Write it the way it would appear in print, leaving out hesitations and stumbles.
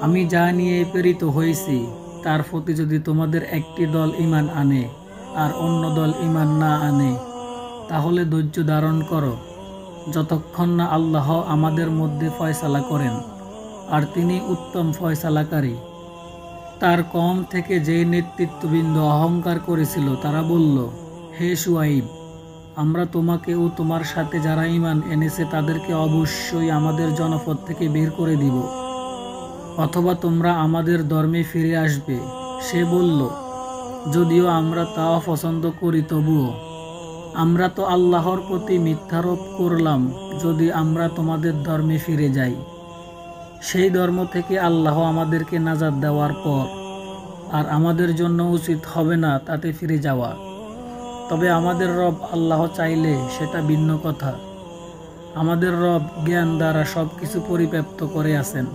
আমি যা নিয়ে প্রেরিত হয়েছি তার প্রতি যদি তোমাদের একটি দল ঈমান আনে আর অন্য দল ঈমান না আনে, তাহলে ধৈর্য ধারণ করো যতক্ষণ না আল্লাহ আমাদের মধ্যে ফয়সালা করেন, আর তিনি উত্তম ফয়সালাকারী। তার কওম থেকে যে নেতৃত্ববৃন্দ অহংকার করেছিল তারা বলল, হে শুআইব, আমরা তোমাকে ও তোমার সাথে যারা ঈমান এনেছে তাদেরকে অবশ্যই আমাদের জনপদ থেকে বের করে দিব, অথবা তোমরা আমাদের ধর্মে ফিরে আসবে। সে বলল, যদিও আমরা তাও পছন্দ করি, তবুও আমরা তো আল্লাহর প্রতি মিথ্যারোপ করলাম যদি আমরা তোমাদের ধর্মে ফিরে যাই। সেই ধর্ম থেকে আল্লাহ আমাদেরকে নাজাত দেওয়ার পর আর আমাদের জন্য উচিত হবে না তাতে ফিরে যাওয়া। তবে আমাদের রব আল্লাহ চাইলে সেটা ভিন্ন কথা। আমাদের রব জ্ঞান দ্বারা সব কিছু পরিব্যাপ্ত করে আছেন।